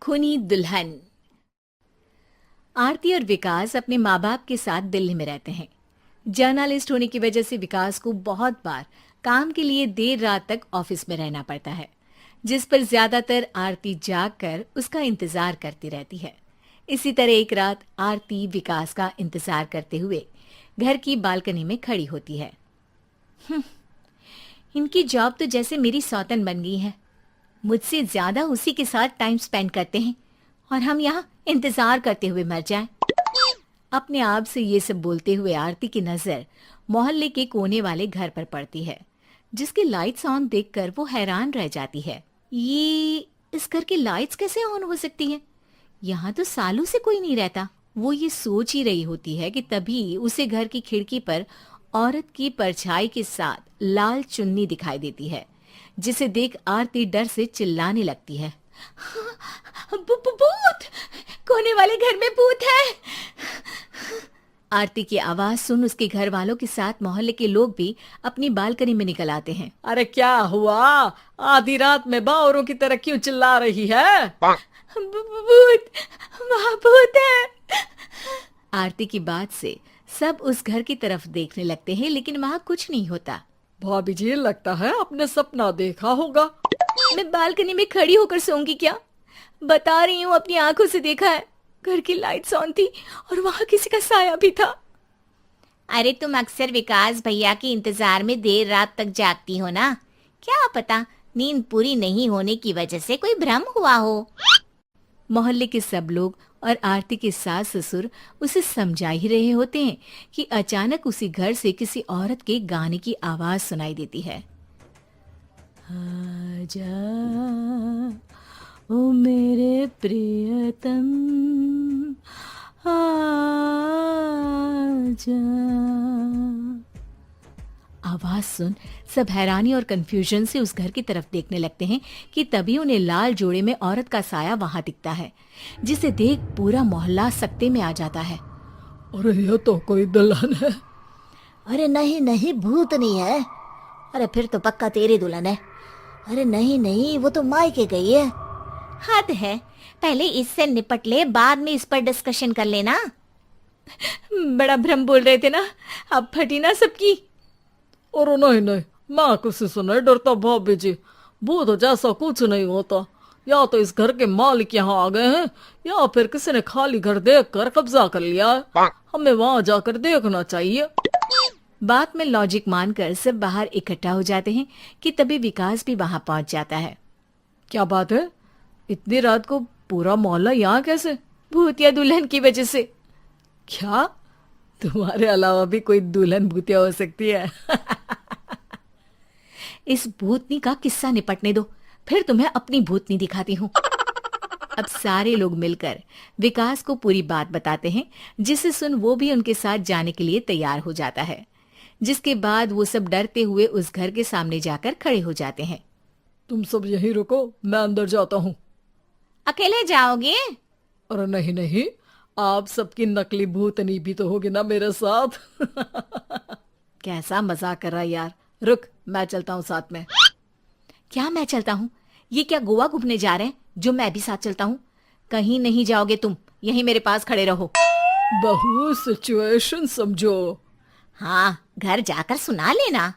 खूनी दुल्हन। आरती और विकास अपने माँ बाप के साथ दिल्ली में रहते हैं। जर्नलिस्ट होने की वजह से विकास को बहुत बार काम के लिए देर रात तक ऑफिस में रहना पड़ता है, जिस पर ज्यादातर आरती जाग कर उसका इंतजार करती रहती है। इसी तरह एक रात आरती विकास का इंतजार करते हुए घर की बालकनी में खड़ी होती है। इनकी जॉब तो जैसे मेरी सौतन बन गई है। मुझसे ज्यादा उसी के साथ टाइम स्पेंड करते हैं और हम यहाँ इंतजार करते हुए मर जाएं। अपने आप से ये सब बोलते हुए आरती की नजर मोहल्ले के कोने वाले घर पर पड़ती है, जिसकी लाइट्स ऑन देखकर वो हैरान रह जाती है। ये इस घर की लाइट्स कैसे ऑन हो सकती हैं? यहाँ तो सालों से कोई नहीं रहता। वो ये सोच ही रही होती है कि तभी उसे घर की खिड़की पर औरत की परछाई के साथ लाल चुन्नी दिखाई देती है, जिसे देख आरती डर से चिल्लाने लगती है। भूत! कोने वाले घर में भूत है! आरती की आवाज सुन उसके घर वालों के साथ मोहल्ले के लोग भी अपनी बालकनी में निकल आते हैं। अरे क्या हुआ? आधी रात में बावरों की तरह क्यों चिल्ला रही है? भूत! वहाँ भूत है! आरती की बात से सब उस घर की तरफ देखने लगते हैं, लेकिन वहाँ कुछ नहीं होता। भाभी जी, लगता है आपने सपना देखा होगा। मैं बालकनी में खड़ी होकर सोऊंगी क्या? बता रही हूँ, अपनी आंखों से देखा है। घर की लाइट्स ऑन थी और वहाँ किसी का साया भी था। अरे तुम अक्सर विकास भैया के इंतजार में देर रात तक जागती हो ना, क्या पता नींद पूरी नहीं होने की वजह से कोई भ्रम हुआ हो। मोहल्ले के सब लोग और आरती के सास ससुर उसे समझा ही रहे होते हैं कि अचानक उसी घर से किसी औरत के गाने की आवाज सुनाई देती है। आजा ओ मेरे प्रियतम, आजा। आवाज सुन सब हैरानी और कंफ्यूजन से उस घर की तरफ देखने लगते हैं कि तभी उन्हें लाल जोड़े में औरत का साया वहां दिखता है, जिसे देख पूरा मोहल्ला सकते में आ जाता है। अरे ये तो कोई दुल्हन है। अरे नहीं नहीं, भूत नहीं है। अरे फिर तो पक्का तेरी दुल्हन है। अरे नहीं नहीं, वो तो मायके गई है। हद है, पहले इससे निपट ले, बाद में इस पर डिस्कशन कर लेना। बड़ा भ्रम बोल रहे थे ना, अब फटी ना सबकी। और नहीं नहीं, मैं किसी से नहीं डरता भाभी जी। भूत जैसा कुछ नहीं होता। या तो इस घर के मालिक यहाँ आ गए हैं, या फिर किसी ने खाली घर देख कर कब्जा कर लिया है। हमें वहां जाकर देखना चाहिए। बात में लॉजिक मानकर सब बाहर इकट्ठा हो जाते हैं कि तभी विकास भी वहां पहुंच जाता है। क्या बात है? इतनी रात को पूरा मोहल्ला यहाँ कैसे? भूतिया दुल्हन की वजह से। क्या तुम्हारे अलावा भी कोई दुल्हन भूतिया हो सकती है? इस भूतनी का किस्सा निपटने दो, फिर तुम्हें अपनी भूतनी दिखाती हूँ। अब सारे लोग मिलकर विकास को पूरी बात बताते हैं, जिसे सुन वो भी उनके साथ जाने के लिए तैयार हो जाता है। जिसके बाद वो सब डरते हुए उस घर के सामने जाकर खड़े हो जाते हैं। तुम सब यहीं रुको, मैं अंदर जाता हूँ। अकेले जाओगे? अरे नहीं नहीं, आप सबकी नकली भूतनी भी तो होगी ना मेरे साथ। कैसा मजाक कर रहा है यार। रुक, मैं चलता हूँ साथ में। क्या मैं चलता हूँ? ये क्या गोवा घूमने जा रहे हैं जो मैं भी साथ चलता हूँ? कहीं नहीं जाओगे तुम, यहीं मेरे पास खड़े रहो। बहू, सिचुएशन समझो। हाँ, घर जाकर सुना लेना।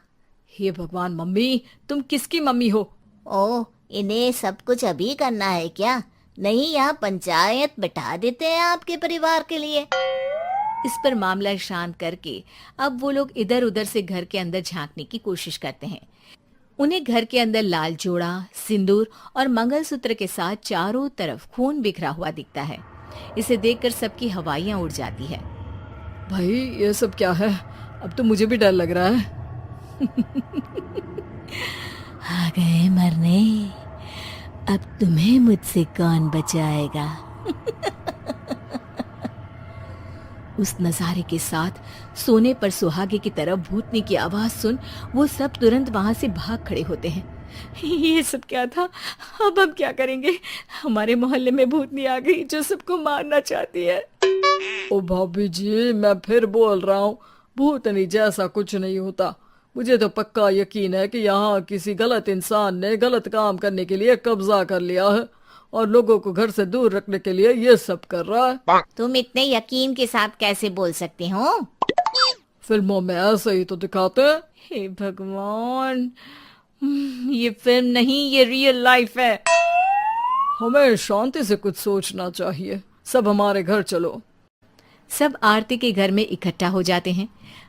हे भगवान, मम्मी तुम किसकी मम्मी हो? ओ, इन्हें सब कुछ अभी करना है क्या? नहीं, यहाँ पंचायत बिठा देते हैं आपके परिवार के लिए। इस पर मामला शांत करके अब वो लोग इधर उधर से घर के अंदर झांकने की कोशिश करते हैं। उन्हें घर के अंदर लाल जोड़ा, सिंदूर और मंगलसूत्र के साथ चारों तरफ खून बिखरा हुआ दिखता है। इसे देखकर सबकी हवाइयां उड़ जाती है। भाई ये सब क्या है? अब तो मुझे भी डर लग रहा है। आ गए मरने, अब तुम्हें मुझसे कौन बचाएगा? उस नजारे के साथ सोने पर सुहागे की तरफ भूतनी की आवाज सुन वो सब तुरंत वहां से भाग खड़े होते हैं। ये सब क्या था? अब हम क्या करेंगे? हमारे मोहल्ले में भूतनी आ गई जो सबको मारना चाहती है। ओ भाभी जी, मैं फिर बोल रहा हूँ, भूतनी जैसा कुछ नहीं होता। मुझे तो पक्का यकीन है कि यहाँ किसी गलत इंसान ने गलत काम करने के लिए कब्जा कर लिया है और लोगों को घर से दूर रखने के लिए ये सब कर रहा है। तुम इतने यकीन के साथ कैसे बोल सकते हो? फिल्मों में ऐसे ही तो दिखाते हैं। हे भगवान, ये फिल्म नहीं, ये रियल लाइफ है। हमें शांति से कुछ सोचना चाहिए। सब हमारे घर चलो। सब आरती के घर में इकट्ठा हो जाते हैं।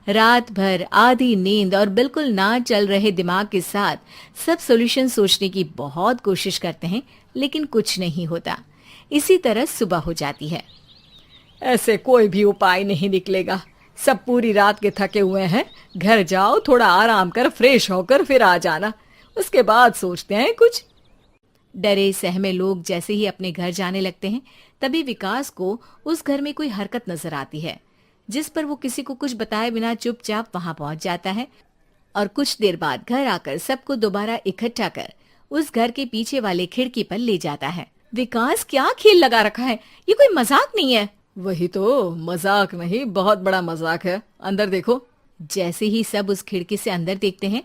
रात भर आधी नींद और बिल्कुल ना चल रहे दिमाग के साथ सब सॉल्यूशन सोचने की बहुत कोशिश करते हैं, लेकिन कुछ नहीं होता। इसी तरह सुबह हो जाती है। ऐसे कोई भी उपाय नहीं निकलेगा। सब पूरी रात के थके हुए हैं। घर जाओ, थोड़ा आराम कर, फ्रेश होकर फिर आ जाना, उसके बाद सोचते हैं कुछ। डरे सहमे लोग जैसे ही अपने घर जाने लगते हैं, तभी विकास को उस घर में कोई हरकत नजर आती है, जिस पर वो किसी को कुछ बताए बिना चुपचाप वहां पहुंच जाता है और कुछ देर बाद घर आकर सबको दोबारा इकट्ठा कर उस घर के पीछे वाले खिड़की पर ले जाता है। विकास, क्या खेल लगा रखा है? ये कोई मजाक नहीं है। वही तो, मजाक नहीं, बहुत बड़ा मजाक है। अंदर देखो। जैसे ही सब उस खिड़की से अंदर देखते हैं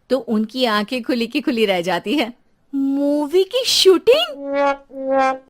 तो उनकी आंखें खुली की खुली रह जाती है। मूवी की शूटिंग?